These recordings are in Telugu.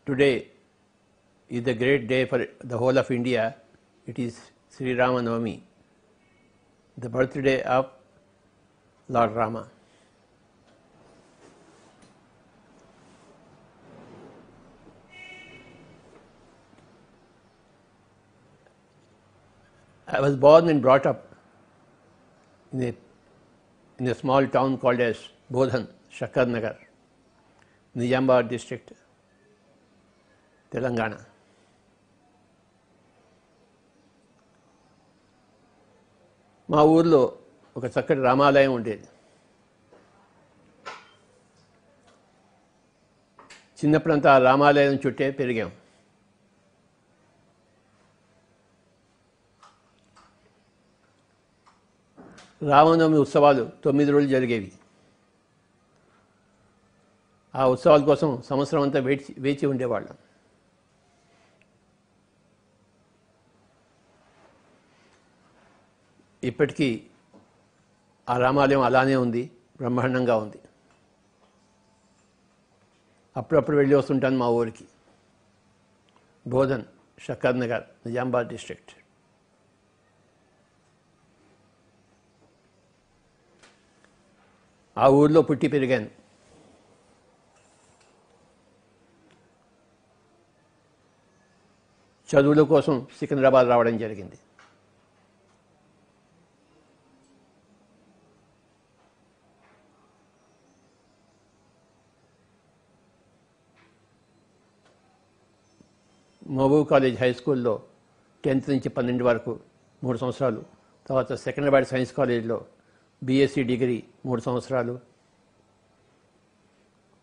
Today is a great day for the whole of India. It is Sri Rama Navami, the birthday of Lord Rama. I was born and brought up in a small town called as Bodhan, Shankar Nagar, Nizamabad district, Telangana. మా ఊర్లో ఒక చక్కటి రామాలయం ఉండేది. చిన్నప్పుడంతా ఆ రామాలయం చుట్టే పెరిగాం. రామనవమి ఉత్సవాలు 9 రోజులు జరిగేవి. ఆ ఉత్సవాల కోసం సంవత్సరం అంతా వేచి ఉండేవాళ్ళం. ఇప్పటికీ ఆ రామాలయం అలానే ఉంది, బ్రహ్మాండంగా ఉంది. అప్పుడప్పుడు వెళ్ళి వస్తుంటాను మా ఊరికి. బోధన్, శంకర్ నగర్, నిజామాబాద్ డిస్ట్రిక్ట్. ఆ ఊర్లో పుట్టి పెరిగాను. చదువుల కోసం సికింద్రాబాద్ రావడం జరిగింది. మహబూబ్ కాలేజ్ హై స్కూల్లో 10th నుంచి 12 వరకు 3 సంవత్సరాలు, తర్వాత సెకండ్రాబాద్ సైన్స్ కాలేజ్లో బీఎస్సీ డిగ్రీ 3 సంవత్సరాలు,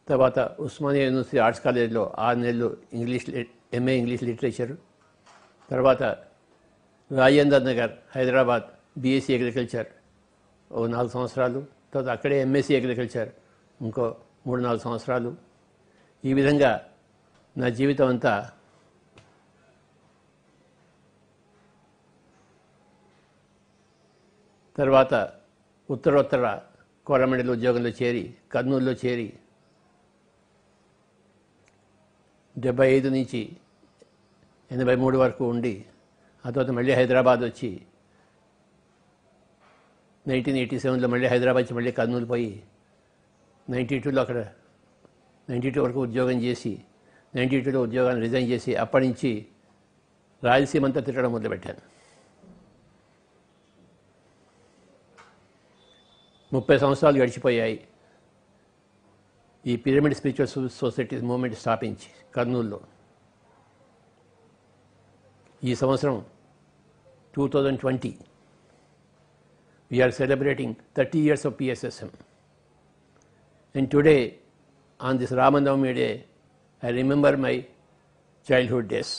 తర్వాత ఉస్మానియా యూనివర్సిటీ ఆర్ట్స్ కాలేజ్లో 6 నెలలు ఎంఏ ఇంగ్లీష్ లిటరేచర్, తర్వాత రాజేందర్ నగర్ హైదరాబాద్ బీఎస్సీ అగ్రికల్చర్ 4 సంవత్సరాలు, తర్వాత అక్కడే ఎంఎస్సీ అగ్రికల్చర్ ఇంకో 3-4 సంవత్సరాలు. ఈ విధంగా నా జీవితం అంతా తర్వాత ఉత్తరోత్తర కోరమండలి ఉద్యోగంలో చేరి కర్నూలులో చేరి 75 నుంచి 83 వరకు ఉండి ఆ తర్వాత మళ్ళీ హైదరాబాద్ వచ్చి 1987లో మళ్ళీ హైదరాబాద్ నుంచి మళ్ళీ కర్నూలు పోయి 92లో అక్కడ 92 వరకు ఉద్యోగం చేసి 92లో ఉద్యోగాన్ని రిజైన్ చేసి అప్పటి నుంచి రాయలసీమ అంతా తిరగడం మొదలుపెట్టాను. 30 సంవత్సరాలు గడిచిపోయాయి. ఈ పిరమిడ్ స్పిరిచువల్ సొసైటీ మూవ్మెంట్ స్థాపించి కర్నూలులో ఈ సంవత్సరం 2020 we are celebrating 30 years of PSSM. And today on this Ramanavami day I remember my childhood days.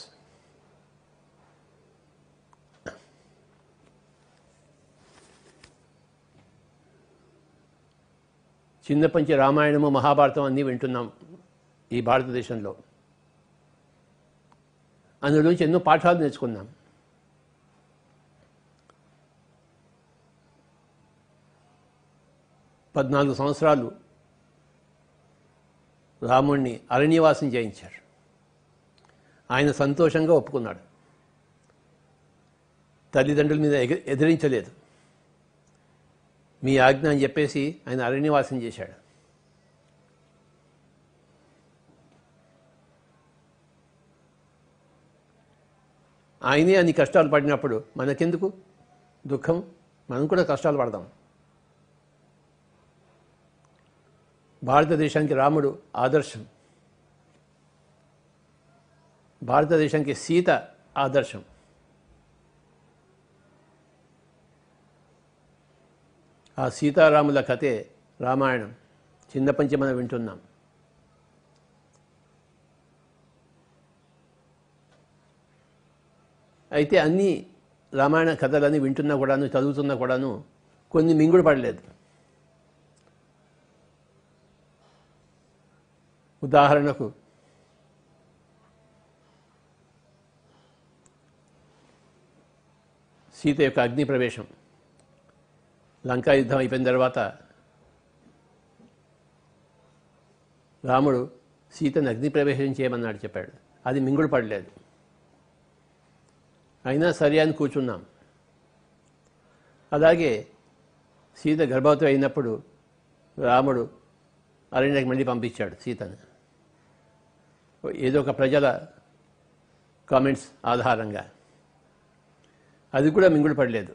చిన్నప్పటి నుంచి రామాయణము మహాభారతం అన్నీ వింటున్నాం ఈ భారతదేశంలో. అందులోంచి ఎన్నో పాఠాలు నేర్చుకున్నాం. పద్నాలుగు సంవత్సరాలు రాముణ్ణి అరణ్యవాసం చేయించారు. ఆయన సంతోషంగా ఒప్పుకున్నాడు. తల్లిదండ్రుల మీద ఎదిరించలేదు. మీ ఆజ్ఞ అని చెప్పేసి ఆయన అరణ్యవాసం చేశాడు. ఆయనే అన్ని కష్టాలు పడినప్పుడు మనకెందుకు దుఃఖం? మనం కూడా కష్టాలు పడదాం. భారతదేశానికి రాముడు ఆదర్శం, భారతదేశానికి సీత ఆదర్శం. ఆ సీతారాముల కథే రామాయణం. చిన్నప్పటి నుంచి మనం వింటున్నాం. అయితే అన్ని రామాయణ కథలన్నీ వింటున్నా కూడాను, చదువుతున్నా కూడాను కొన్ని మింగుడు పడలేదు. ఉదాహరణకు సీత యొక్క అగ్ని ప్రవేశం. లంకా యుద్ధం అయిపోయిన తర్వాత రాముడు సీతను అగ్ని ప్రవేశం చేయమన్నాడు, చెప్పాడు. అది మింగుడు పడలేదు. అయినా సరే అని కూర్చున్నాం. అలాగే సీత గర్భవతి అయినప్పుడు రాముడు అరణ్యానికి మళ్ళీ పంపించాడు సీతను, ఏదో ఒక ప్రజల కామెంట్స్ ఆధారంగా. అది కూడా మింగుడు పడలేదు.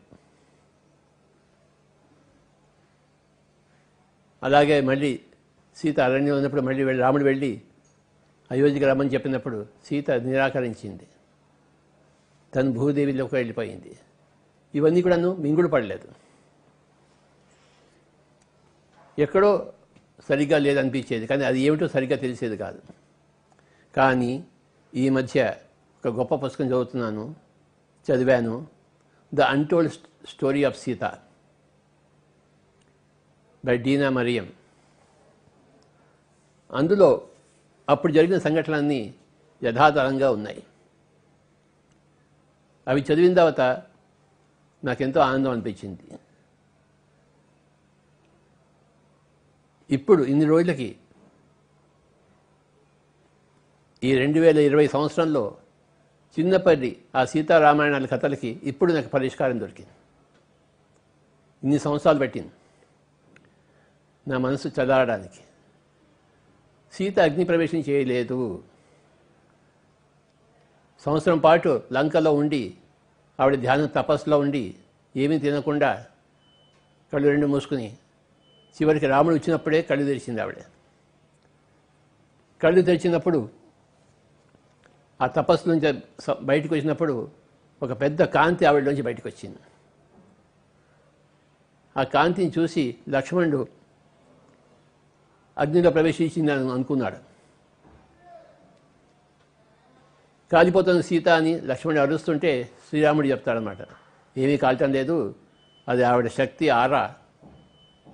అలాగే మళ్ళీ సీత అరణ్యం ఉన్నప్పుడు మళ్ళీ రాముడు వెళ్ళి అయోధ్యకి రమ్మని చెప్పినప్పుడు సీత నిరాకరించింది, తను భూదేవిలోకి వెళ్ళిపోయింది. ఇవన్నీ కూడాను మింగుడు పడలేదు. ఎక్కడో సరిగ్గా లేదనిపించేది, కానీ అది ఏమిటో సరిగ్గా తెలిసేది కాదు. కానీ ఈ మధ్య ఒక గొప్ప పుస్తకం చదివాను, the untold story of Sita by Deena Mariam. అందులో అప్పుడు జరిగిన సంఘటనలన్నీ యథాతథంగా ఉన్నాయి. అవి చదివిన తర్వాత నాకెంతో ఆనందం అనిపించింది. ఇప్పుడు ఇన్ని రోజులకి ఈ 2020 సంవత్సరంలో చిన్నప్పటి ఆ సీతారామాయణాల కథలకి ఇప్పుడు నాకు పరిష్కారం దొరికింది. ఇన్ని సంవత్సరాలు పెట్టింది నా మనసు చదవడానికి. సీత అగ్ని ప్రవేశం చేయలేదు. సంవత్సరం పాటు లంకలో ఉండి ఆవిడ ధ్యాన తపస్సులో ఉండి ఏమీ తినకుండా కళ్ళు రెండు మూసుకుని చివరికి రాముడు వచ్చినప్పుడే కళ్ళు తెరిచింది ఆవిడ. కళ్ళు తెరిచినప్పుడు ఆ తపస్సు నుంచి బయటకు వచ్చినప్పుడు ఒక పెద్ద కాంతి ఆవిడలోంచి బయటకు వచ్చింది. ఆ కాంతిని చూసి లక్ష్మణుడు అగ్నిలో ప్రవేశించిందని అనుకున్నాడు. కాలిపోతున్న సీత అని లక్ష్మణుడు అరుస్తుంటే శ్రీరాముడు చెప్తాడనమాట, ఏమీ కాల్చడం లేదు, అది ఆవిడ శక్తి ఆరా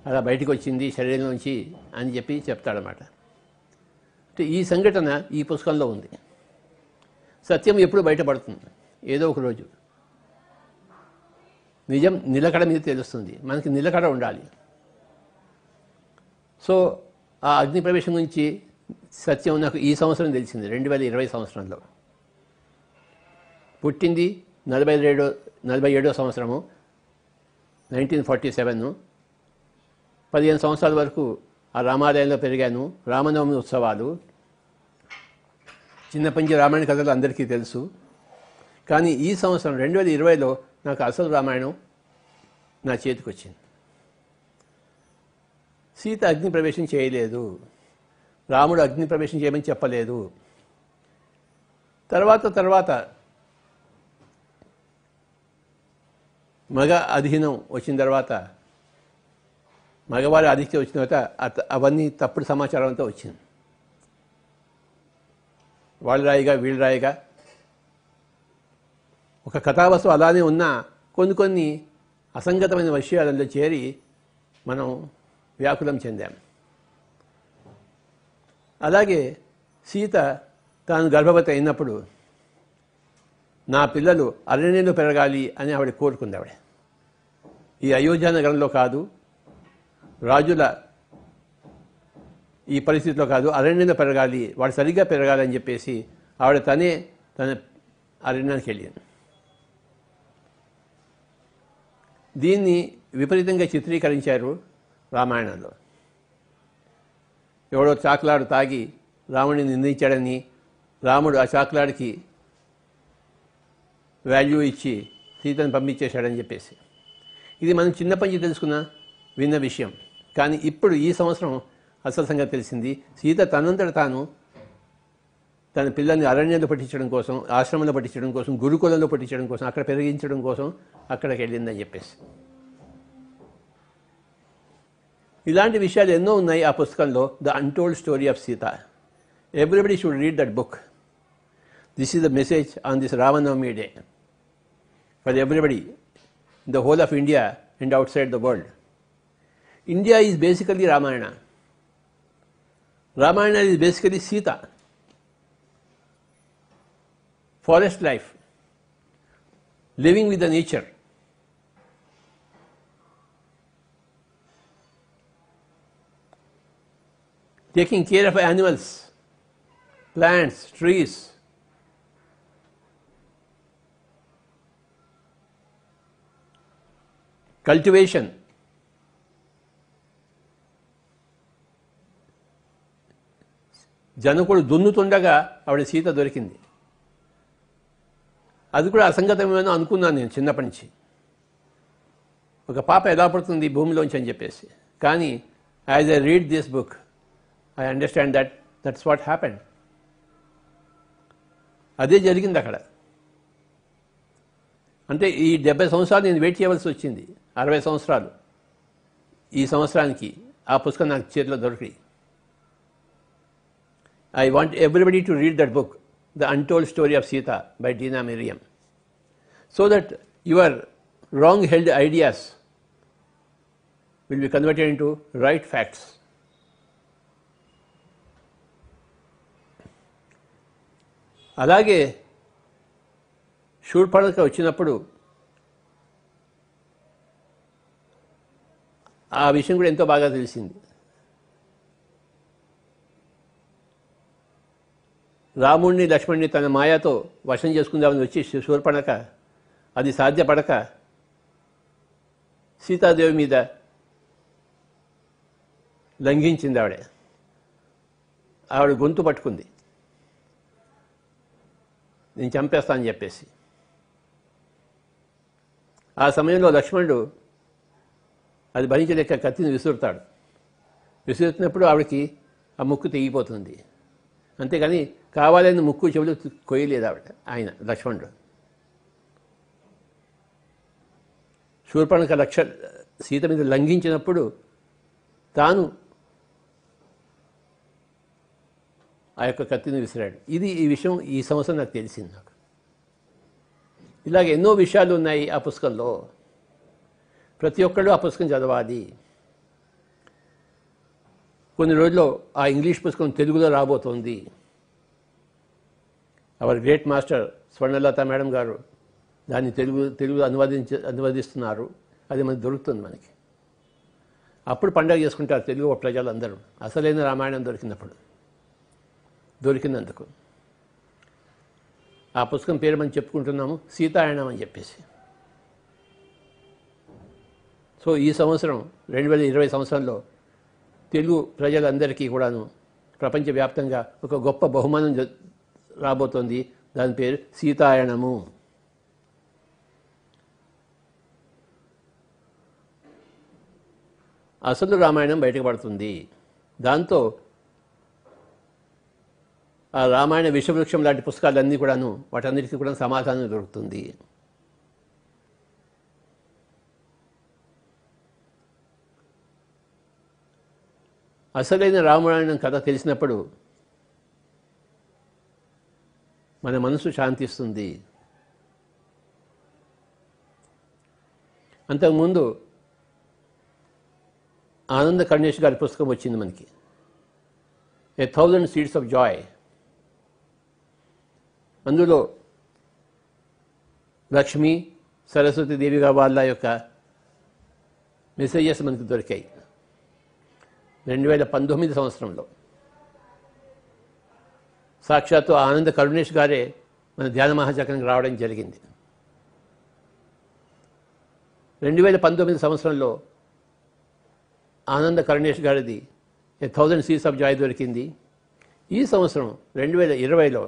అలా బయటకు వచ్చింది శరీరం నుంచి అని చెప్పి చెప్తాడనమాట. అంటే ఈ సంఘటన ఈ పుస్తకంలో ఉంది. సత్యం ఎప్పుడు బయటపడుతుంది, ఏదో ఒక రోజు నిజం నిలకడ మీద తెలుస్తుంది. మనకి నిలకడ ఉండాలి. సో ఆ అగ్ని ప్రవేశం గురించి సత్యం నాకు ఈ సంవత్సరం తెలిసింది, 2020 సంవత్సరంలో. పుట్టింది 47వ సంవత్సరము 1947. 15 సంవత్సరాల వరకు ఆ రామాలయంలో పెరిగాను. రామనవమి ఉత్సవాలు, చిన్నప్పటి నుంచి రామాయణ కథలు అందరికీ తెలుసు. కానీ ఈ సంవత్సరం 2020లో నాకు అసలు రామాయణం నా చేతికి వచ్చింది. సీత అగ్ని ప్రవేశం చేయలేదు, రాముడు అగ్ని ప్రవేశం చేయమని చెప్పలేదు. తర్వాత మగ అధీనం వచ్చిన తర్వాత, మగవారి ఆధిక్యం వచ్చిన తర్వాత అవన్నీ తప్పుడు సమాచారంతో వచ్చింది. వాళ్ళు రాయిగా వీళ్ళు రాయిగా ఒక కథావస్తు అలానే ఉన్నా కొన్ని అసంగతమైన విషయాలలో చేరి మనం వ్యాకులం చెందాం. అలాగే సీత తాను గర్భవతి అయినప్పుడు నా పిల్లలు అరణ్యంలో పెరగాలి అని ఆవిడ కోరుకుంది. ఆవిడ ఈ అయోధ్య నగరంలో కాదు, రాజుల ఈ పరిస్థితిలో కాదు, అరణ్యంలో పెరగాలి, వాడు సరిగ్గా పెరగాలని చెప్పేసి ఆవిడ తన అరణ్యానికి వెళ్ళింది. దీన్ని విపరీతంగా చిత్రీకరించారు రామాయణంలో. ఎవడో చాక్లాడు తాగి రాముడిని నిందించాడని, రాముడు ఆ చాక్లాడికి వాల్యూ ఇచ్చి సీతను పంపించేశాడని చెప్పేసి, ఇది మనం చిన్నప్పటి నుంచి విన్న విషయం. కానీ ఇప్పుడు ఈ సంవత్సరం అసలు సంగతి తెలిసింది. సీత తనంతట తాను తన పిల్లల్ని అరణ్యంలో పట్టించడం కోసం, ఆశ్రమంలో పట్టించడం కోసం, గురుకులంలో పట్టించడం కోసం, అక్కడ పెరిగించడం కోసం అక్కడికి వెళ్ళిందని చెప్పేసి. ఇలాంటి విషయాలు ఎన్నో ఉన్నాయి ఆ పుస్తకంలో, the untold story of Sita. Everybody should read that book. This is the message on this Ramanavami day for everybody in the whole of India and out side the world. India is basically Ramayana. Ramayana is basically Sita. Forest life, living with the nature. Taking care of animals, plants, trees. Cultivation. జనకుడు దున్నుతుండగా ఆవిడ సీత దొరికింది. అది కూడా అసంగతమేమో అనుకున్నాను నేను చిన్నప్పటి నుంచి. ఒక పాప ఎలా పడుతుంది భూమిలోంచి అని చెప్పేసి. కానీ as I read this book I understand that's what happened. అదే జరిగింది అక్కడ. అంటే ఈ 70 సంవత్సరాలు నేను వెయిట్ చేయవలసి వచ్చింది. 60 సంవత్సరాలు ఈ సంవత్సరానికి ఆ పుస్తకం నాకు చేతిలో దొరికి. I want everybody to read that book, The Untold Story of Sita by Dina Miriam, so that your wrong-held ideas will be converted into right facts. అలాగే శూర్పణఖ వచ్చినప్పుడు ఆ విషయం కూడా ఎంతో బాగా తెలిసింది. రాముణ్ణి లక్ష్మణ్ణి తన మాయతో వశం చేసుకుందామని వచ్చి శూర్పణఖ అది సాధ్యపడక సీతాదేవి మీద లంఘించింది. ఆవిడ గొంతు పట్టుకుంది, నేను చంపేస్తా అని చెప్పేసి. ఆ సమయంలో లక్ష్మణుడు అది భరించలేక కత్తిని విసురుతాడు. విసురుతున్నప్పుడు ఆవిడకి ఆ ముక్కు తెగిపోతుంది. అంతేగాని కావాలని ముక్కు చెవులు కొయ్యలేదు ఆయన లక్ష్మణుడు. శూర్పణఖ సీత మీద లంఘించినప్పుడు తాను ఆ యొక్క కత్తిని విసిరాడు. ఈ విషయం ఈ సంవత్సరం నాకు తెలిసింది. నాకు ఇలాగ ఎన్నో విషయాలు ఉన్నాయి ఆ పుస్తకంలో. ప్రతి ఒక్కళ్ళు ఆ పుస్తకం చదవాలి. కొన్ని రోజుల్లో ఆ ఇంగ్లీష్ పుస్తకం తెలుగులో రాబోతోంది. Hour great master Swarnalatha madam గారు దాన్ని తెలుగు అనువదిస్తున్నారు. అది మనకు దొరుకుతుంది. మనకి అప్పుడు పండగ చేసుకుంటారు తెలుగు ప్రజలందరూ. అసలైన రామాయణం దొరికినందుకు. ఆ పుస్తకం పేరు మనం చెప్పుకుంటున్నాము, సీతాయనం అని చెప్పేసి. సో ఈ సంవత్సరం 2020 సంవత్సరంలో తెలుగు ప్రజలందరికీ కూడాను ప్రపంచవ్యాప్తంగా ఒక గొప్ప బహుమానం రాబోతోంది. దాని పేరు సీతాయనము. అసలు రామాయణం బయటకు పడుతుంది. దాంతో ఆ రామాయణ విషవృక్షం లాంటి పుస్తకాలన్నీ కూడాను వాటన్నిటికీ కూడా సమాధానం దొరుకుతుంది. అసలైన రామాయణం కథ తెలిసినప్పుడు మన మనసు శాంతిస్తుంది. అంతకుముందు ఆనంద కరుణేష్ గారి పుస్తకం వచ్చింది మనకి, 1000 Seeds of Joy. అందులో లక్ష్మి సరస్వతి దేవిగా వాళ్ళ యొక్క మెసేజెస్ మనకు దొరికాయి 2019 సంవత్సరంలో. సాక్షాత్తు ఆనంద కరుణేష్ గారే మన ధ్యాన మహాచక్రానికి రావడం జరిగింది. 2019 సంవత్సరంలో ఆనంద కరుణేష్ గారిది 1000 Seeds of Joy దొరికింది. ఈ సంవత్సరం 2020లో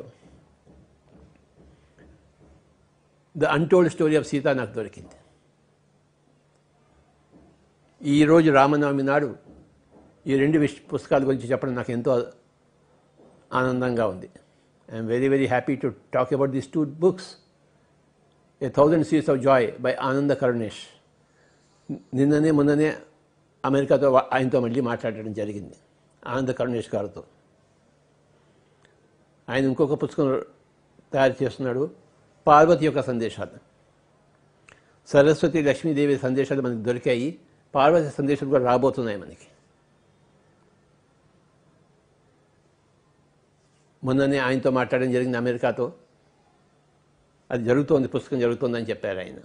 the untold story of Sita నాకు దొరికింది. ఈరోజు రామనవమి నాడు ఈ 2 పుస్తకాల గురించి చెప్పడం నాకు ఎంతో ఆనందంగా ఉంది. I'm very very happy to talk about these 2 books, 1000 Seeds of Joy by ఆనంద కరుణేష్. మొన్ననే అమెరికాతో ఆయనతో మళ్ళీ మాట్లాడడం జరిగింది, ఆనంద కరుణేష్ గారితో. ఆయన ఇంకొక పుస్తకం తయారు చేస్తున్నాడు, పార్వతి యొక్క సందేశాలు. సరస్వతి లక్ష్మీదేవి సందేశాలు మనకు దొరికాయి, పార్వతి సందేశాలు కూడా రాబోతున్నాయి మనకి. మొన్ననే ఆయనతో మాట్లాడడం జరిగింది అమెరికాతో. అది జరుగుతోంది, పుస్తకం జరుగుతోందని చెప్పారు ఆయన.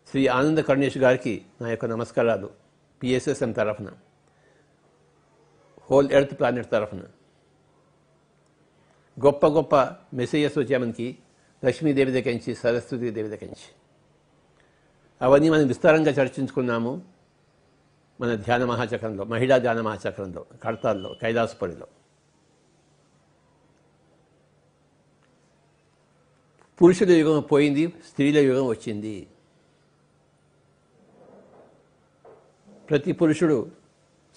శ్రీ ఆనంద కరుణేష్ గారికి నా యొక్క నమస్కారాలు PSSM తరఫున, హోల్ ఎర్త్ ప్లానెట్ తరఫున. గొప్ప గొప్ప మెసేజెస్ వచ్చాయి మనకి, లక్ష్మీదేవి దగ్గర నుంచి, సరస్వతీ దేవి దగ్గర నుంచి. అవన్నీ మనం విస్తారంగా చర్చించుకున్నాము మన ధ్యాన మహాచక్రంలో, మహిళా ధ్యాన మహాచక్రంలో, కడతాల్లో, కైలాసపురిలో. పురుషుల యుగం పోయింది, స్త్రీల యుగం వచ్చింది. ప్రతి పురుషుడు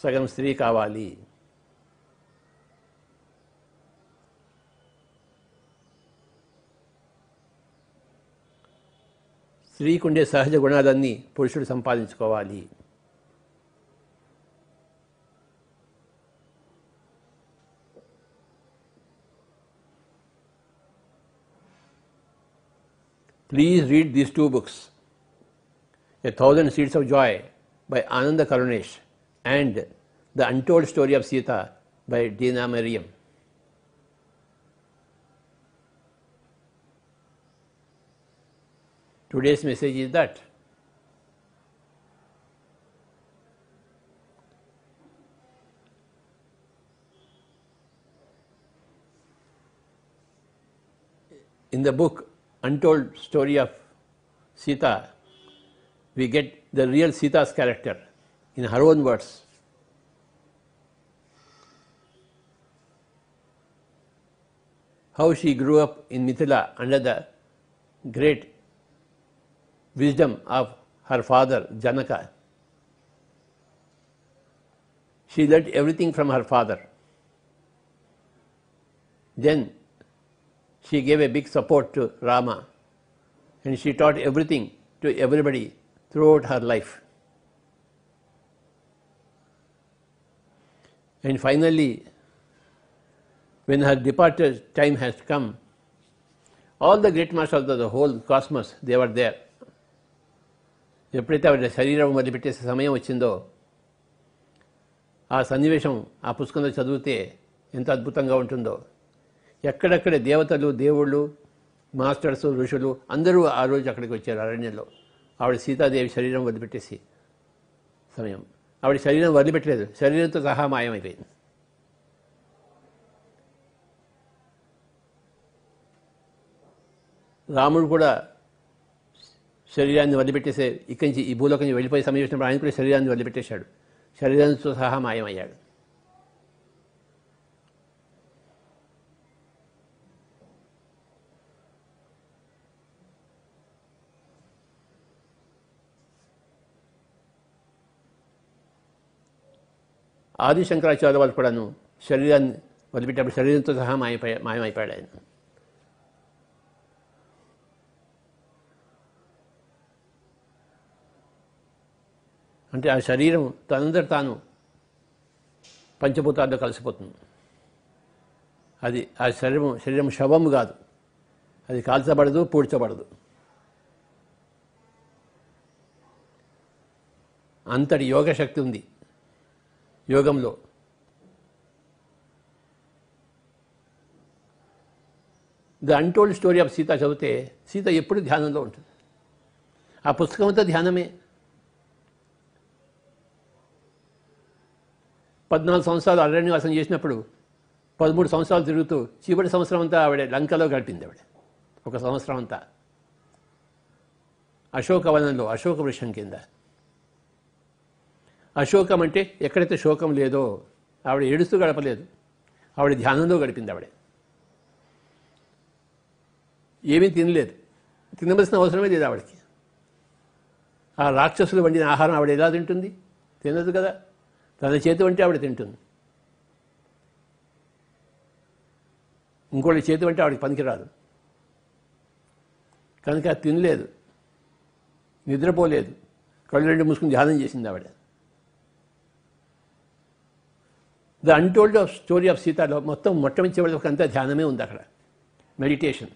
సగం స్త్రీ కావాలి. స్త్రీకి ఉండే సహజ గుణాలన్నీ పురుషుడు సంపాదించుకోవాలి. Please read these two books, A Thousand Seeds of Joy by Ananda Karunesh and The Untold Story of Sita by Dina Mariam. Today's message is that in the book Untold Story of Sita, we get the real Sita's character in her own words. How she grew up in Mithila under the great wisdom of her father Janaka. She learnt everything from her father. Then she gave a big support to Rama, and she taught everything to everybody throughout her life. And finally, when her departure time has come, all the great masters of the whole cosmos, they were there. ఎప్పుడైతే ఆవిడ శరీరం వదిలిపెట్టేసే సమయం వచ్చిందో, ఆ సన్నివేశం ఆ పుస్తకంలో చదివితే ఎంత అద్భుతంగా ఉంటుందో. ఎక్కడెక్కడ దేవతలు, దేవుళ్ళు, మాస్టర్స్, ఋషులు అందరూ ఆ రోజు అక్కడికి వచ్చారు అరణ్యంలో. ఆవిడ సీతాదేవి శరీరం వదిలిపెట్టేసి సమయం. ఆవిడ శరీరం వదిలిపెట్టలేదు, శరీరంతో సహా మాయమైపోయింది. రాముడు కూడా శరీరాన్ని వదిలిపెట్టేసే ఇక్కడి నుంచి ఈ భూలోకం నుంచి వెళ్ళిపోయే సమయం వచ్చినప్పుడు ఆయన కూడా శరీరాన్ని వదిలిపెట్టేశాడు, శరీరంతో సహా మాయమయ్యాడు. ఆది శంకరాచార్య వాళ్ళు కూడాను శరీరాన్ని వదిలిపెట్టినప్పుడు శరీరంతో సహా మాయమైపోయాడు ఆయన. అంటే ఆ శరీరం తనందరు తాను పంచభూతాల్లో కలిసిపోతుంది. అది ఆ శరీరం శవము కాదు, అది కాల్చబడదు, పూడ్చబడదు. అంతటి యోగ శక్తి ఉంది యోగంలో. The untold story of Sita చదివితే సీత ఎప్పుడు ధ్యానంలో ఉంటుంది. ఆ పుస్తకం అంతా ధ్యానమే. 14 సంవత్సరాలు అరణ్యవాసం చేసినప్పుడు 13 సంవత్సరాలు తిరుగుతూ చివరి సంవత్సరం అంతా ఆవిడ లంకలో గడిపింది. ఆవిడ 1 సంవత్సరం అంతా అశోకవనంలో, అశోక వృక్షం కింద. అశోకం అంటే ఎక్కడైతే శోకం లేదో, ఆవిడ ఏడుస్తూ గడపలేదు, ఆవిడ ధ్యానంలో గడిపింది. ఆవిడ ఏమీ తినలేదు, తినవలసిన అవసరమే లేదు ఆవిడకి. ఆ రాక్షసులు వండిన ఆహారం ఆవిడ ఎలా తింటుంది? తినదు కదా. తన చేతి వంటే ఆవిడ తింటుంది, ఇంకోటి చేతి వంటే ఆవిడకి పనికిరాదు. కనుక తినలేదు, నిద్రపోలేదు, కళ్ళు రెండు మూసుకుని ధ్యానం చేసింది ఆవిడ. ద అన్టోల్డ్ స్టోరీ ఆఫ్ సీతాలో మొత్తం మొట్టమొదటి అంతా ధ్యానమే ఉంది అక్కడ, మెడిటేషన్.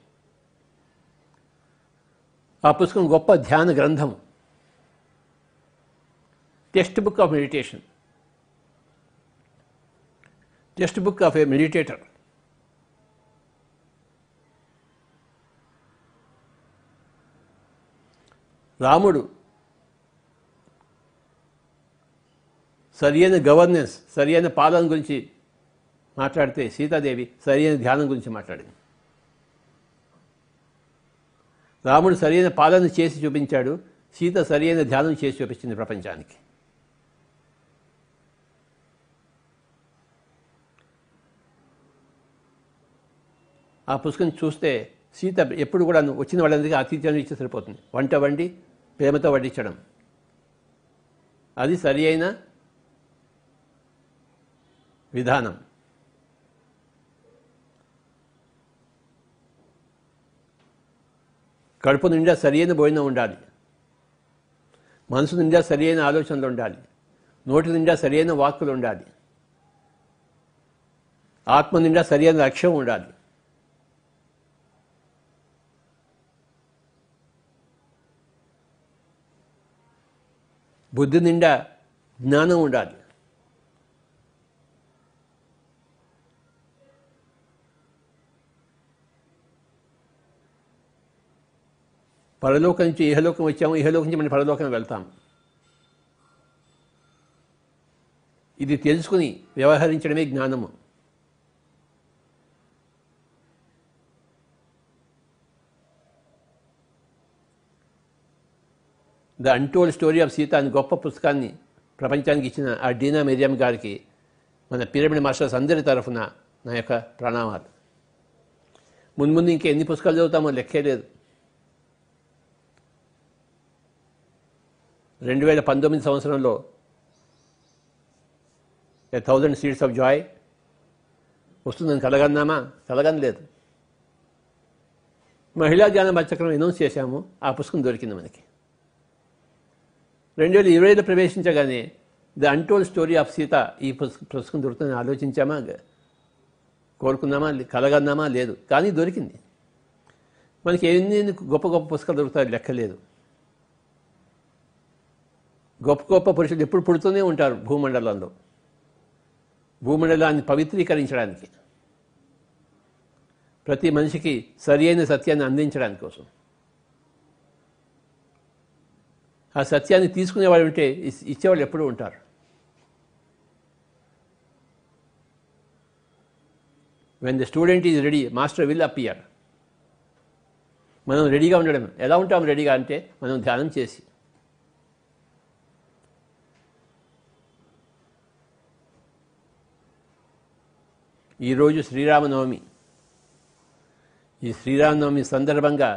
ఆ పుస్తకం గొప్ప ధ్యాన గ్రంథం, text book of meditation, text book of A meditator. రాముడు సరియైన గవర్నెన్స్, సరియైన పాలన గురించి మాట్లాడితే సీతాదేవి సరైన ధ్యానం గురించి మాట్లాడింది. రాముడు సరైన పాలన చేసి చూపించాడు, సీత సరైన ధ్యానం చేసి చూపించింది ప్రపంచానికి. ఆ పుస్తకం చూస్తే సీత ఎప్పుడు కూడా వచ్చిన వాళ్ళందరికీ ఆతిథ్యం ఇచ్చి సరిపోతుంది. వంట వండి ప్రేమతో వడ్డించడం, అది సరి అయిన విధానం. కడుపు నిండా సరియైన భోజనం ఉండాలి, మనసు నిండా సరియైన ఆలోచనలు ఉండాలి, నోటి నిండా సరియైన వాక్కులు ఉండాలి, ఆత్మ నిండా సరియైన లక్ష్యం ఉండాలి. బుద్ధి నిండా జ్ఞానం ఉండాలి. పరలోకం నుంచి ఇహలోకం వచ్చాము, ఇహలోకం నుంచి మనం పరలోకం వెళ్తాం. ఇది తెలుసుకుని వ్యవహరించడమే జ్ఞానము. The untold story of Sita అని గొప్ప పుస్తకాన్ని ప్రపంచానికి ఇచ్చిన ఆ డీనా మిరియం గారికి మన పిరమిడ్ మాస్టర్స్ అందరి తరఫున నా యొక్క ప్రణామాలు. ముందు ఇంకా ఎన్ని పుస్తకాలు చదువుతామో లెక్కే లేదు. 2019 సంవత్సరంలో 1000 Seeds of Joy వస్తుందని కలగన్నామా? కలగనలేదు. మహిళా ధ్యాన మధ్యక్రమం అనౌన్స్ చేశాము, ఆ పుస్తకం దొరికింది మనకి. 2020లో ప్రవేశించగానే the untold story of Sita ఈ పుస్తకం దొరుకుతుందని ఆలోచించామా, కోరుకున్నామా, కలగన్నామా? లేదు. కానీ దొరికింది. మనకి ఎన్ని గొప్ప గొప్ప పుస్తకాలు దొరుకుతాయి లెక్కలేదు. గొప్ప గొప్ప పురుషులు ఎప్పుడు పుడుతూనే ఉంటారు భూమండలంలో, భూమండలాన్ని పవిత్రీకరించడానికి, ప్రతి మనిషికి సరి అయిన సత్యాన్ని అందించడానికి కోసం. ఆ సత్యాన్ని తీసుకునేవాళ్ళు ఉంటే ఇచ్చేవాళ్ళు ఎప్పుడూ ఉంటారు. When the student is ready, master will appear. మనం రెడీగా ఉండడం. ఎలా ఉంటాం రెడీగా అంటే మనం ధ్యానం చేసి. ఈరోజు శ్రీరామనవమి. ఈ శ్రీరామనవమి సందర్భంగా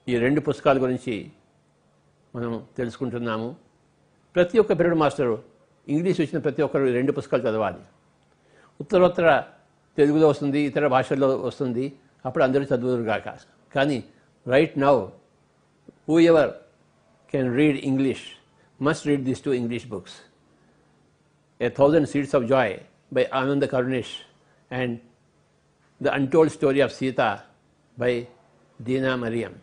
ఈ 2 పుస్తకాల గురించి మనం తెలుసుకుంటున్నాము. ప్రతి ఒక్క పిరమిడ్ మాస్టరు ఇంగ్లీష్ వచ్చిన ప్రతి ఒక్కరు 2 పుస్తకాలు చదవాలి. ఉత్తరోత్తర తెలుగులో వస్తుంది, ఇతర భాషల్లో వస్తుంది, అప్పుడు అందరూ చదువురుగాక. కానీ right now who ever can read English must read these 2 English books, 1000 Seeds of Joy by Ananda Karunesh and The Untold Story of Sita by Dina Mariam.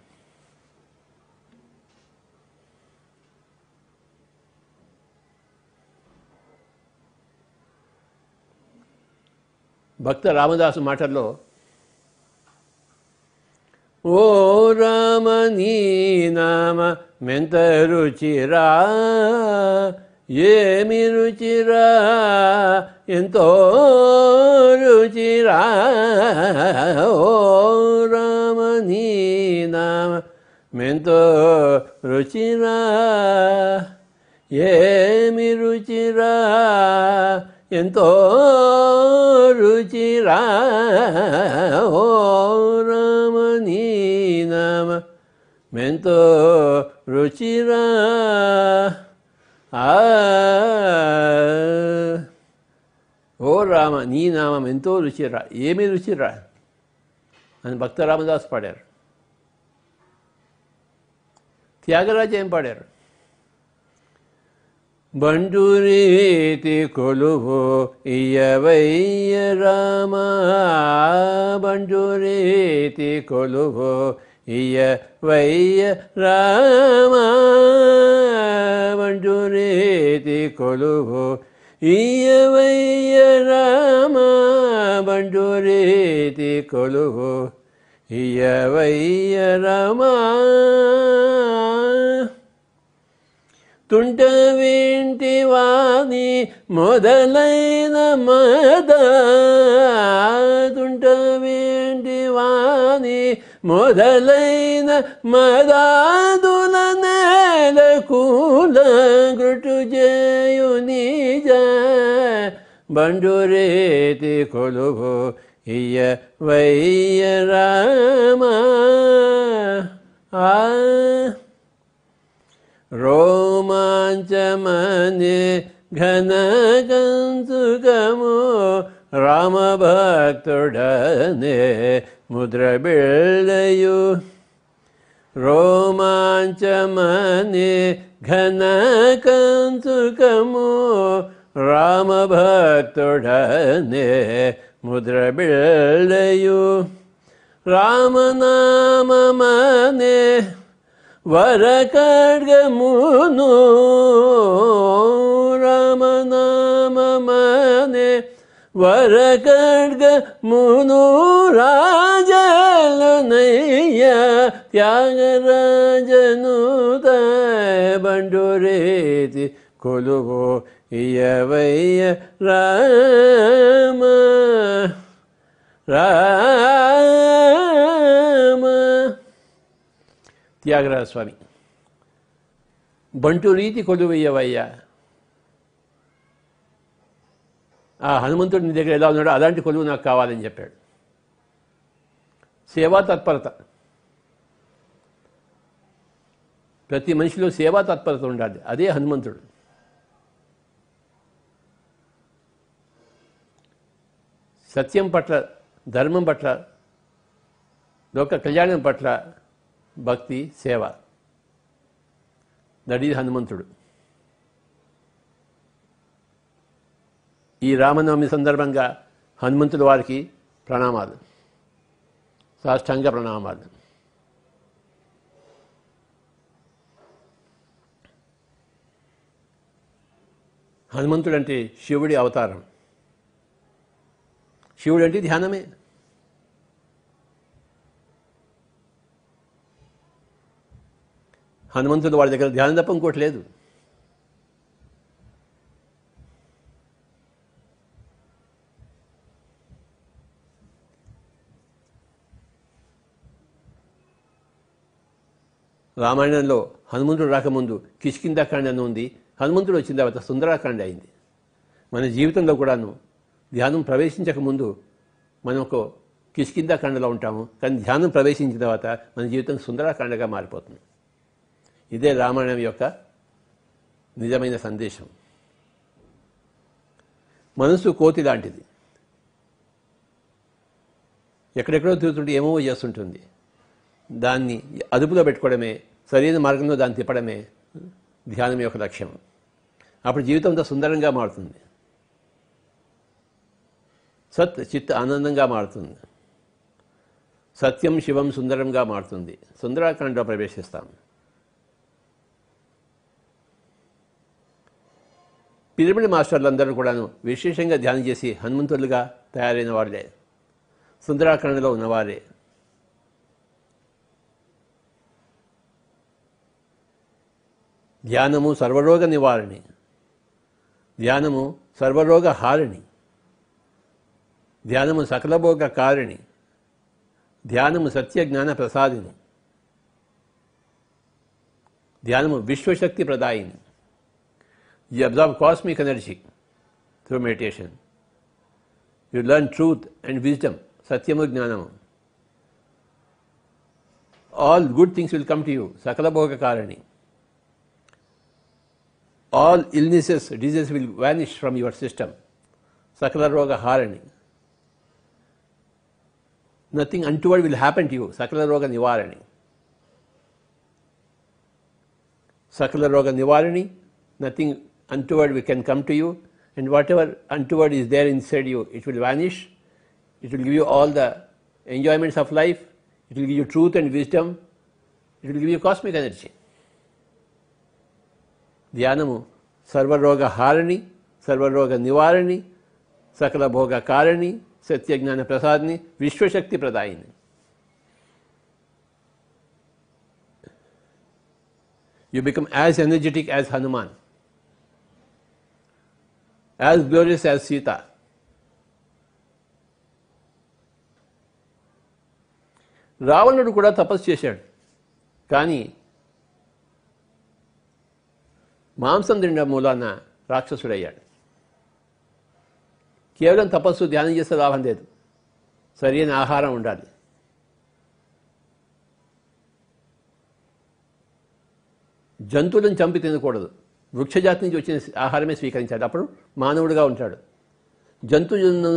Bhakta Ramadasu మాటల్లో, ఓ రామ నీ నామ మెంత రుచిరా, ఏమి రుచిరా, ఎంతో రుచిరా, ఓ రామ నీ నామ మెంతో రుచిరా, ఏమి రుచిరా, ఎంతో రుచిరా, ఓ రామ నీ నామ మెంతో రుచిరా. ఓ రామ నీ నామం ఎంతో రుచిరా, ఏమి రుచిరా అని భక్త రామదాస్ పాడారు. త్యాగరాజు ఏం పాడారు? బండురీతి కొలువు ఇయ్యవయ్య రామ, బండురీతి కొలువు ఇయ్యవయ్య రామ, బండురీతి కొలువు ఇయ్యవయ్య రామ, బండురీతి కొలువు ఇయ్యవయ్య రామ. తుంట వింటి వాణి మొదలైన మద తుంట వింటి వాణి మొదలైన మదాదుల నేల కూల గుటు చేయు నిజ బండురేతి కొలువు ఇయ వయ్య రామ రోమాంచమనే ఘన కంసుకము రామభక్తుడనే ముద్ర బిళ్ళయు రోమాంచమనే ఘన కంసుకము రామభక్తుడనే ముద్ర బిళ్ళయు రామనామమనే వరకడ్గమును రామనామమనే వరకడ్గమును రాజలనయ్య త్యాగరాజనుత బండురేతి కొలువు ఇయవయ్య రామ రామ. త్యాగరాజ స్వామి బంటు రీతి కొలువయ్యవయ్య. ఆ హనుమంతుడు నీ దగ్గర ఎలా ఉన్నాడో అలాంటి కొలువు నాకు కావాలని చెప్పాడు. సేవా తత్పరత, ప్రతి మనిషిలో సేవా తత్పరత ఉండాలి. అదే హనుమంతుడు. సత్యం పట్ల, ధర్మం పట్ల, లోక కళ్యాణం పట్ల భక్తి, సేవ. దట్ ఈజ్ హనుమంతుడు. ఈ రామనవమి సందర్భంగా హనుమంతుల వారికి ప్రణామాలు, సాష్టాంగ ప్రణామాలు. హనుమంతుడు అంటే శివుడి అవతారం. శివుడు అంటే ధ్యానమే. హనుమంతుడు వాడి దగ్గర ధ్యానం తప్ప ఇంకోటి లేదు. రామాయణంలో హనుమంతుడు రాకముందు కిష్కింధాకాండ అని ఉంది. హనుమంతుడు వచ్చిన తర్వాత సుందరాకాండ అయింది. మన జీవితంలో కూడాను ధ్యానం ప్రవేశించకముందు మనం ఒక కిష్కింధాకాండలో ఉంటాము, కానీ ధ్యానం ప్రవేశించిన తర్వాత మన జీవితం సుందరాకాండగా మారిపోతుంది. ఇదే రామాయణం యొక్క నిజమైన సందేశం. మనసు కోతి లాంటిది. ఎక్కడెక్కడో తిరుగుతుంటే ఏమో చేస్తుంటుంది. దాన్ని అదుపులో పెట్టుకోవడమే, సరైన మార్గంలో దాన్ని తిప్పడమే ధ్యానం యొక్క లక్ష్యం. అప్పుడు జీవితంతో సుందరంగా మారుతుంది. సత్ చిత్ ఆనందంగా మారుతుంది. సత్యం శివం సుందరంగా మారుతుంది. సుందరాకాండలో ప్రవేశిస్తాం. పిరమిడ్ మాస్టర్లందరూ కూడాను విశేషంగా ధ్యానం చేసి హనుమంతులుగా తయారైన వాళ్ళే, సుందరాకాండలో ఉన్నవారే. ధ్యానము సర్వరోగ నివారణి, ధ్యానము సర్వరోగ హారిణి, ధ్యానము సకలభోగ కారిణి, ధ్యానము సత్య జ్ఞాన ప్రసాదిని, ధ్యానము విశ్వశక్తి ప్రదాయిని. You absorb cosmic energy through meditation. You learn truth and wisdom, satyamu jnanamu. All good things will come to you, sakala bhoga karani. All illnesses, diseases will vanish from your system, sakala roga harani. Nothing untoward will happen to you, sakala roga nivarani. Sakala roga nivarani, nothing untoward can come to you, and whatever untoward is there inside you, it will vanish. It will give you all the enjoyments of life. It will give you truth and wisdom. It will give you cosmic energy. ధ్యానము సర్వరోగ హారిణి, సర్వరోగ నివారణి, సకల భోగ కారిణి, సత్యజ్ఞాన ప్రసాదిని, విశ్వశక్తి ప్రదాయిని. You become as energetic as Hanuman, as glorious as Sita. రావణుడు కూడా తపస్సు చేశాడు, కానీ మాంసం తినడం మూలాన రాక్షసుడయ్యాడు. కేవలం తపస్సు ధ్యానం చేస్తే లాభం లేదు, సరైన ఆహారం ఉండాలి. జంతువులను చంపి తినకూడదు, వృక్షజాతి నుంచి వచ్చిన ఆహారమే స్వీకరించాలి, అప్పుడు మానవుడిగా ఉంటాడు. జంతువులను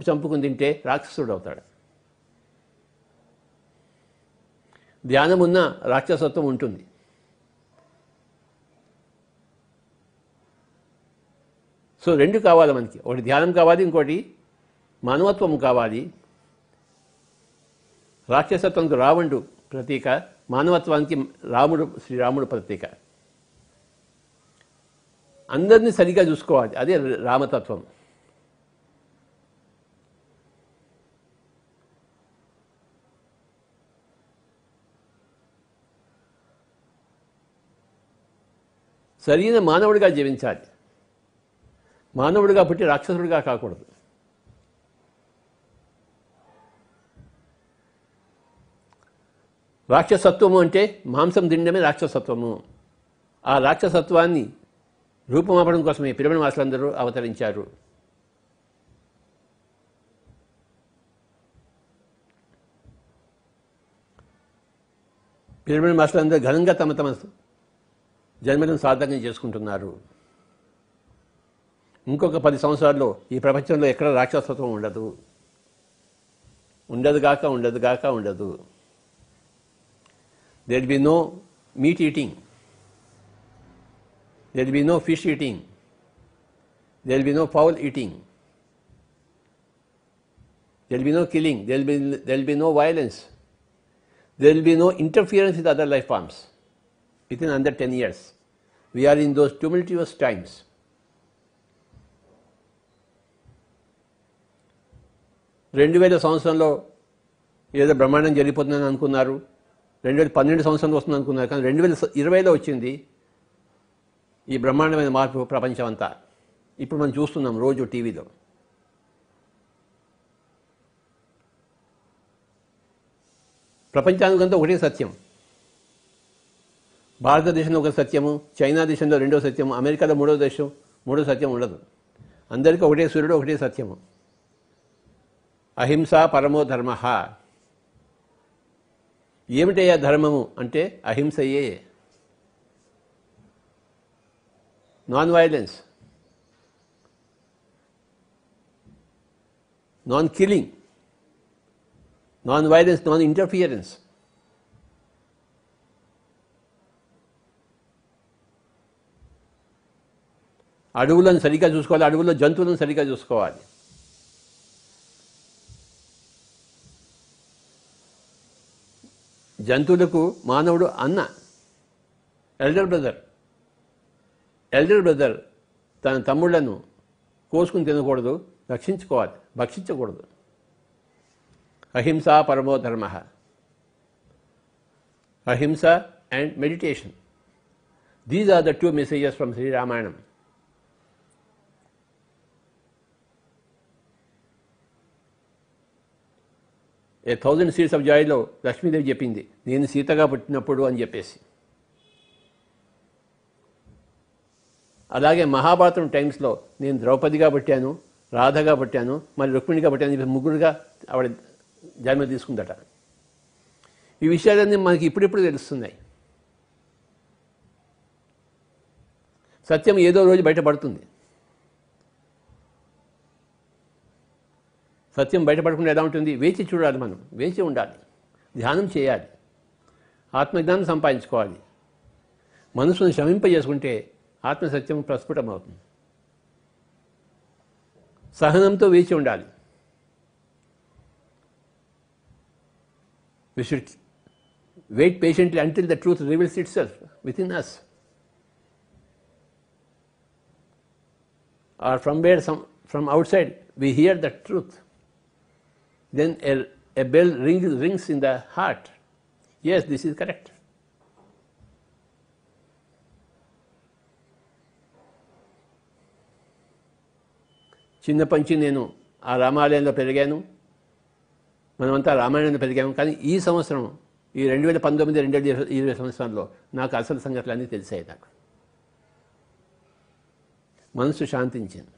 చంపుకుని తింటే రాక్షసుడు అవుతాడు. ధ్యానం ఉన్న రాక్షసత్వం ఉంటుంది. సో రెండు కావాలి మనకి, ఒకటి ధ్యానం కావాలి, ఇంకోటి మానవత్వం కావాలి. రాక్షసత్వంకు రావణుడు ప్రతీక, మానవత్వానికి శ్రీరాముడు ప్రతీక. అందరినీ సరిగా చూసుకోవాలి, అదే రామతత్వం. సరైన మానవుడిగా జీవించాలి, మానవుడిగా పుట్టి రాక్షసుడిగా కాకూడదు. రాక్షసత్వము అంటే మాంసం తినడమే రాక్షసత్వము. ఆ రాక్షసత్వాన్ని రూపమాపడం కోసమే పిరమిడ్ మాస్టర్లందరూ అవతరించారు. పిరమిడ్ మాస్టర్లందరూ ఘనంగా తమ తమ జన్మలను సార్థకం చేసుకుంటున్నారు. ఇంకొక 10 సంవత్సరాల్లో ఈ ప్రపంచంలో ఎక్కడ రాక్షసత్వం ఉండదు, ఉండదు. There will be no meat eating, there will be no fish eating, there will be no fowl eating, there will be no killing, there will be no violence, there will be no interference with other life forms within under 10 years. We are in those tumultuous times. సంవత్సరంలో ఏదో బ్రహ్మాండం జరిగిపోతుందని అనుకున్నారు, 2012 సంవత్సరంలో వస్తుంది అనుకున్నారు, కానీ 2020లో వచ్చింది ఈ బ్రహ్మాండమైన మార్పు ప్రపంచం అంతా. ఇప్పుడు మనం చూస్తున్నాం రోజు టీవీలో. ప్రపంచానికంతా ఒకటే సత్యం. భారతదేశంలో ఒక సత్యము, చైనా దేశంలో రెండో సత్యము, అమెరికాలో మూడో సత్యం ఉండదు. అందరికీ ఒకటే సూర్యుడు, ఒకటే సత్యము. అహింస పరమో ధర్మ. ఏమిటయ్యా ధర్మము అంటే అహింసయే. Non violence, non killing, non violence, non interference. అడవులను సరిగ్గా చూసుకోవాలి, అడవుల్లో జంతువులను సరిగ్గా చూసుకోవాలి. జంతువులకు మానవుడు అన్న, ఎల్డర్ బ్రదర్ తన తమ్ముళ్లను కోసుకుని తినకూడదు, భక్షించకూడదు. అహింస పరమో ధర్మ. అహింస and meditation, these are the 2 messages from Sri Ramayana. A 1000 Seeds of Joyలో లక్ష్మీదేవి చెప్పింది, నేను సీతగా పుట్టినప్పుడు అని చెప్పేసి. అలాగే మహాభారతం టైమ్స్లో నేను ద్రౌపదిగా పుట్టాను, రాధగా పుట్టాను, మరి రుక్మిణిగా పుట్టాను, ముగ్గురుగా ఆవిడ జన్మ తీసుకుందట. ఈ విషయాలన్నీ మనకి ఇప్పుడిప్పుడు తెలుస్తున్నాయి. సత్యం ఏదో రోజు బయటపడుతుంది. సత్యం బయటపడకుండా ఎలా ఉంటుంది? వేచి చూడాలి, మనం వేచి ఉండాలి, ధ్యానం చేయాలి, ఆత్మజ్ఞానం సంపాదించుకోవాలి. మనసును శమింపజేసుకుంటే ఆత్మసత్యం ప్రస్ఫుటమవుతుంది. సహనంతో వేచి ఉండాలి. We should wait patiently until the truth reveals itself within us. Or from outside we hear the truth. Then a bell rings in the heart. Yes, this is correct. చిన్నప్పటి నుంచి నేను ఆ రామాలయంలో పెరిగాను, మనమంతా రామాయణంలో పెరిగాము. కానీ ఈ సంవత్సరం, ఈ 2019, 2020 సంవత్సరంలో నాకు అసలు సంగతులన్నీ తెలిసాయి. నాకు మనసు శాంతించింది,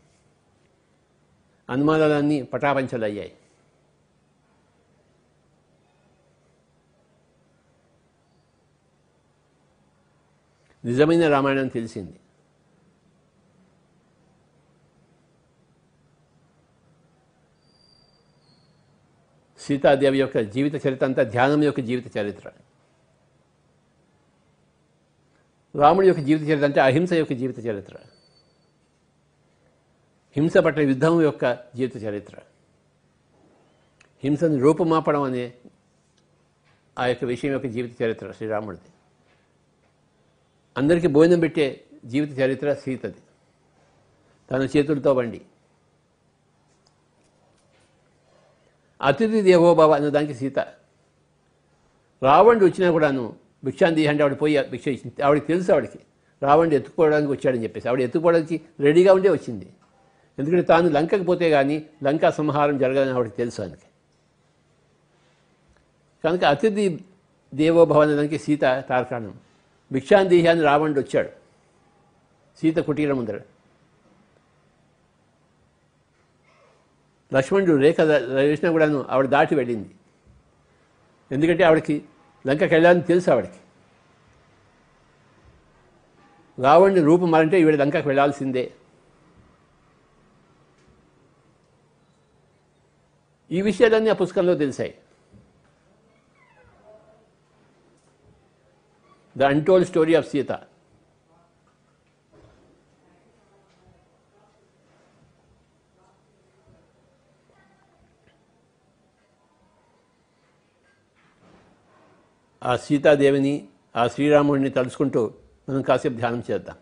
అనుమానాలన్నీ పటాపంచలయ్యాయి. నిజమైన రామాయణం తెలిసింది. సీతాదేవి యొక్క జీవిత చరిత్ర అంతా ధ్యానం యొక్క జీవిత చరిత్ర. రాముడి యొక్క జీవిత చరిత్ర అంటే అహింస యొక్క జీవిత చరిత్ర, హింస పట్ల యుద్ధం యొక్క జీవిత చరిత్ర. హింసను రూపుమాపడం అనే ఆ యొక్క విషయం యొక్క జీవిత చరిత్ర శ్రీరాముడిది. అందరికీ భోజనం పెట్టే జీవిత చరిత్ర సీతది, తన చేతులతో వండి. అతిథి దేవోభవ అన్నదానికి సీత. రావణుడు వచ్చినా కూడాను భిక్షాంతి అంటే ఆవిడ పోయి భిక్ష ఇచ్చింది. ఆవిడకి తెలుసు, ఆవిడకి రావణుడు ఎత్తుకోవడానికి వచ్చాడని చెప్పేసి. ఆవిడ ఎత్తుకోవడానికి రెడీగా ఉండే వచ్చింది. ఎందుకంటే తాను లంకకి పోతే కానీ లంకా సంహారం జరగదని ఆవిడకి తెలుసు. అందుకే కనుక అతిథి దేవోభవ అన్నదానికి సీత తార్కాణం. భిక్షాంతి అని రావణుడు వచ్చాడు సీత కుటీరం ముందర. లక్ష్మణుడు రేఖ వేసినా కూడాను ఆవిడ దాటి వెళ్ళింది. ఎందుకంటే ఆవిడకి లంకకి వెళ్ళాలని తెలుసు. ఆవిడకి రావణుడి రూపం మారంటే ఈవిడ లంకకి వెళ్ళాల్సిందే. ఈ విషయాలన్నీ ఆ పుస్తకంలో తెలిసాయి. The untold story of Sita. ఆ సీతాదేవిని, ఆ శ్రీరాముడిని తలుచుకుంటూ మనం కాసేపు ధ్యానం చేద్దాం.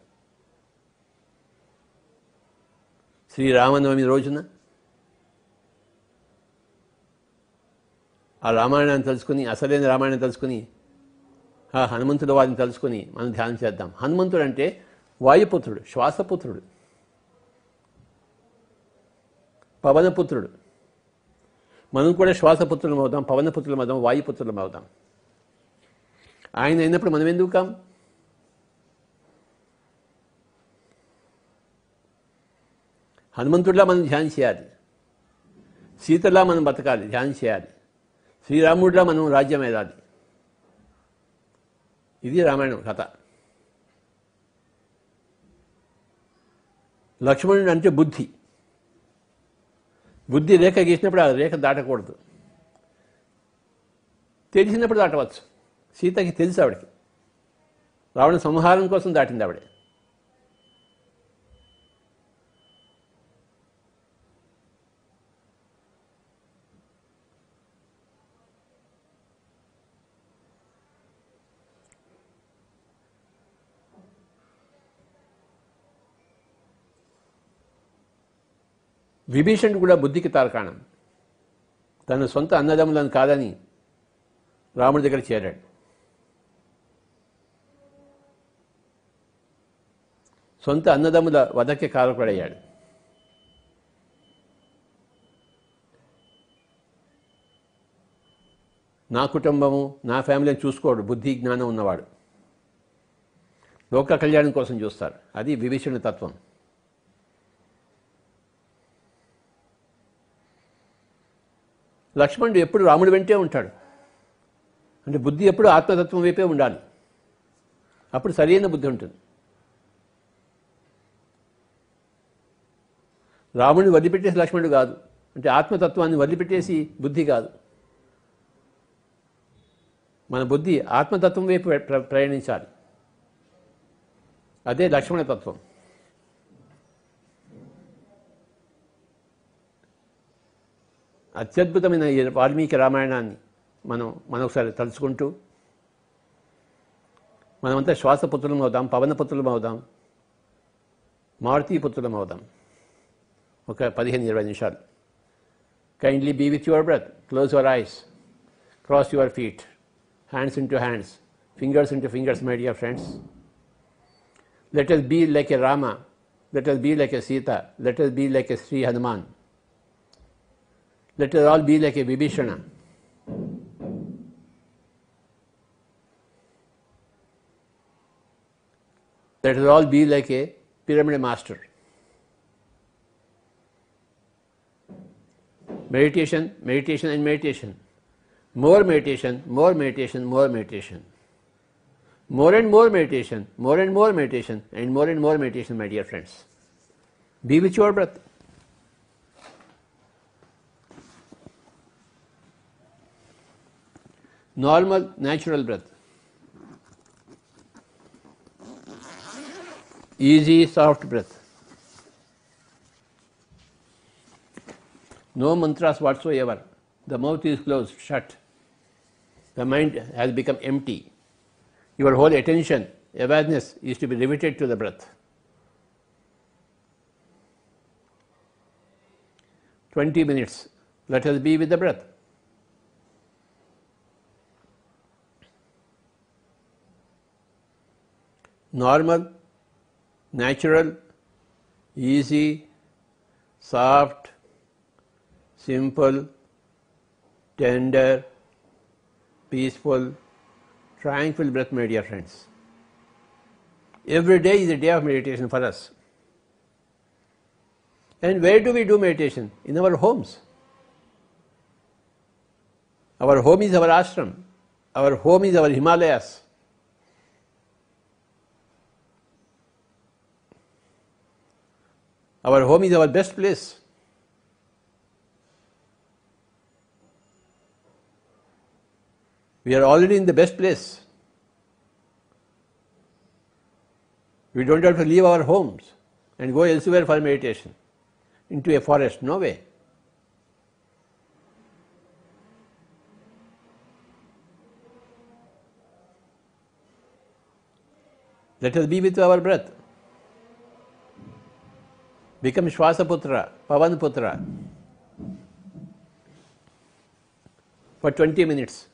శ్రీరామనవమి రోజున ఆ రామాయణాన్ని తలుచుకుని, అసలైన రామాయణం తలుచుకుని, ఆ హనుమంతుల వారిని తలుచుకుని మనం ధ్యానం చేద్దాం. హనుమంతుడు అంటే వాయుపుత్రుడు, శ్వాసపుత్రుడు, పవనపుత్రుడు. మనం కూడా శ్వాసపుత్రులం అవుదాం, పవనపుత్రులం అవుదాం, వాయుపుత్రులం అవుదాం. ఆయన అయినప్పుడు మనం ఎందుకు కాం? హనుమంతుడిలా మనం ధ్యానం చేయాలి, సీతలా మనం బతకాలి, ధ్యానం చేయాలి, శ్రీరాముడిలా మనం రాజ్యం ఏదాలి. ఇది రామాయణం కథ. లక్ష్మణుడు అంటే బుద్ధి. బుద్ధి రేఖ గీసినప్పుడు ఆ రేఖ దాటకూడదు, తెలిసినప్పుడు దాటవచ్చు. సీతకి తెలుసు, ఆవిడకి రావణ సంహారం కోసం దాటింది ఆవిడ. విభీషణుడు కూడా బుద్ధికి తార్కాణం. తన సొంత అన్నదమ్ములను కాదని రాముడి దగ్గర చేరాడు. సొంత అన్నదమ్ముల వధకి కారకుడయ్యాడు. నా కుటుంబము, నా ఫ్యామిలీని చూసుకోడు బుద్ధి జ్ఞానం ఉన్నవాడు. లోక కళ్యాణం కోసం చూస్తారు. అది విభీషణుడి తత్వం. లక్ష్మణుడు ఎప్పుడు రాముడి వెంటే ఉంటాడు. అంటే బుద్ధి ఎప్పుడు ఆత్మతత్వం వైపే ఉండాలి. అప్పుడు సరైన బుద్ధి ఉంటుంది. రాముడిని వదిలిపెట్టేసి లక్ష్మణుడు కాదు. అంటే ఆత్మతత్వాన్ని వదిలిపెట్టేసి బుద్ధి కాదు. మన బుద్ధి ఆత్మతత్వం వైపు ప్రయాణించాలి. అదే లక్ష్మణ తత్వం. అత్యద్భుతమైన ఈ వాల్మీకి రామాయణాన్ని మనం ఒకసారి తలుచుకుంటూ మనమంతా శ్వాసపుత్రులం అవుదాం, పవనపుత్రులం అవుదాం, మారుతీపుత్రులం అవుదాం. ఒక 15-20 నిమిషాలు. Kindly be with your breath, close your eyes, cross your feet, hands into hands, fingers into fingers, my dear friends. Let us be like a Rama, Let us be like a Sita. Let us be like a Sri Hanuman. Let us all be like a Vibhishana. Let us all be like a pyramid master. Meditation, meditation and meditation. More meditation, more meditation, more meditation. More and more meditation, more and more meditation, and more meditation, my dear friends. Be with your breath. Normal, natural breath. Easy, soft breath. No mantras whatsoever. The mouth is closed, shut. The mind has become empty. Your whole attention, awareness is to be riveted to the breath. 20 minutes. Let us be with the breath. Normal, natural, easy, soft, simple, tender, peaceful, tranquil breath, my dear friends. Every day is a day of meditation for us. And where do we do meditation? In our homes. Our home is our ashram. Our home is our Himalayas. Our home is our best place. We are already in the best place. We don't have to leave our homes and go elsewhere for meditation, into a forest. No way. Let us be with our breath. Become Shwasaputra, Pavanputra for 20 minutes.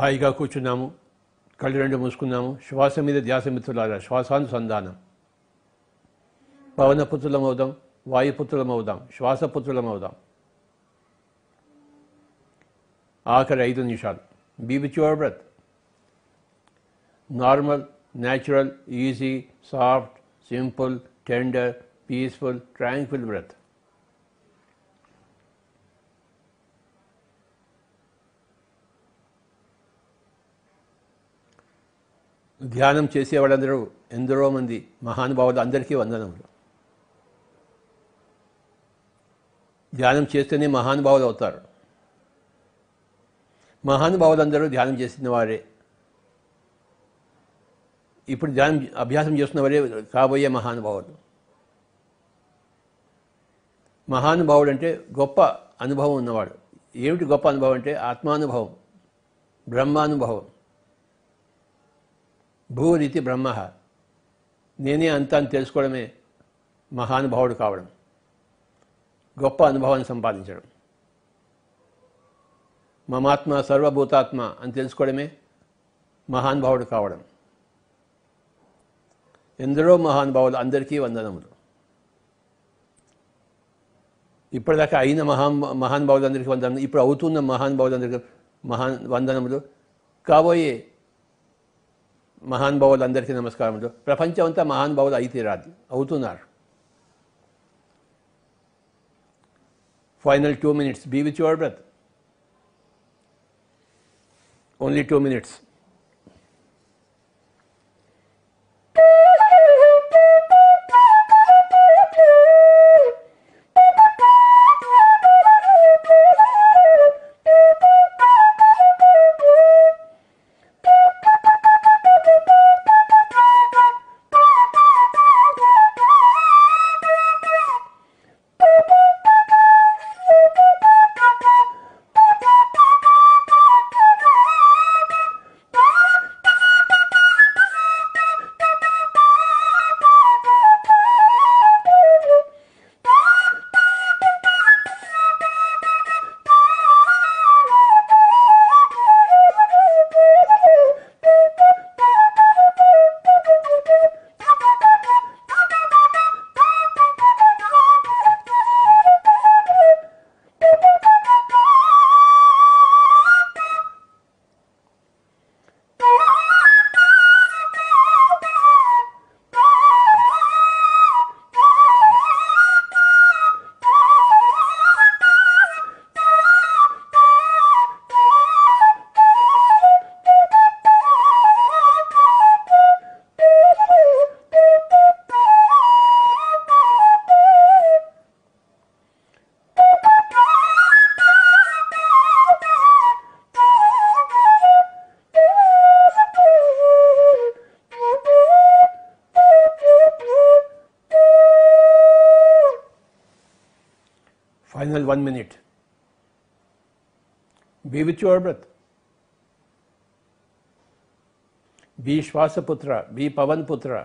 హాయిగా కూర్చున్నాము, కళ్ళు రెండు మూసుకున్నాము. శ్వాస మీద ధ్యాస మిత్రులారా, శ్వాసానుసంధానం. పవనపుత్రులం అవుదాం, వాయుపుత్రులం అవుదాం, శ్వాసపుత్రులం అవుదాం. ఆఖరి 5 నిమిషాలు. Be with your breath. Normal, natural, easy, soft, simple, tender, peaceful, tranquil breath. ధ్యానం చేసేవాళ్ళందరూ ఎందరో మంది మహానుభావులు, అందరికీ వందనములు. ధ్యానం చేస్తేనే మహానుభావులు అవుతారు. మహానుభావులందరూ ధ్యానం చేసిన వారే. ఇప్పుడు ధ్యానం అభ్యాసం చేస్తున్న వారే కాబోయే మహానుభావులు. మహానుభావుడు అంటే గొప్ప అనుభవం ఉన్నవాడు. ఏమిటి గొప్ప అనుభవం అంటే? ఆత్మానుభవం, బ్రహ్మానుభవం. భూరితి బ్రహ్మ, నేనే అంతా అని తెలుసుకోవడమే మహానుభావుడు కావడం, గొప్ప అనుభవాన్ని సంపాదించడం. మమాత్మ సర్వభూతాత్మ అని తెలుసుకోవడమే మహానుభావుడు కావడం. ఎందరో మహానుభావులు, అందరికీ వందనములు. ఇప్పటిదాకా అయిన మహానుభావులందరికీ వందనములు, ఇప్పుడు అవుతున్న మహానుభావులందరికీ వందనములు, కాబోయే మహానుభావులందరికీ నమస్కారములు. ప్రపంచం అంతా మహానుభావులు అయితే రాదు, అవుతున్నారు. Final 2 minutes. Be with your breath. Only 2 minutes. Final 1 minute. Be with your breath. Be Shwasaputra, be Pavanputra,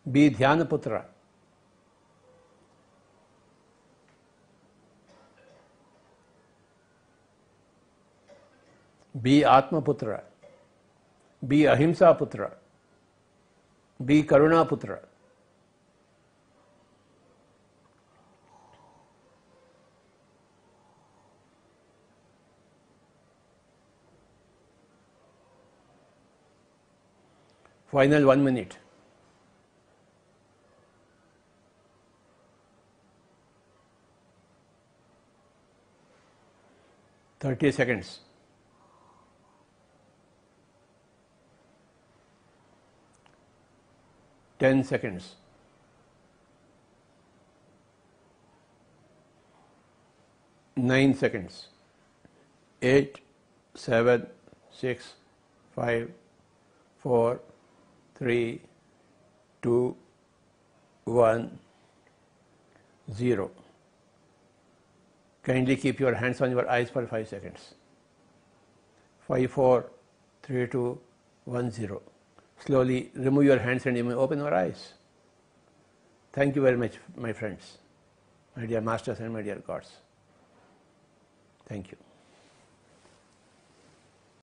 be Dhyanaputra. Be Atmaputra, be Ahimsa Putra, be Karuna Putra. Final 1 minute. Thirty seconds. 10 seconds. 9 seconds. 8, 7, 6, 5, 4, 3, 2, 1, 0. Kindly keep your hands on your eyes for 5 seconds. 5, 4, 3, 2, 1, 0. Slowly remove your hands and you may open your eyes. Thank you very much, my friends, my dear masters and my dear gods. Thank you.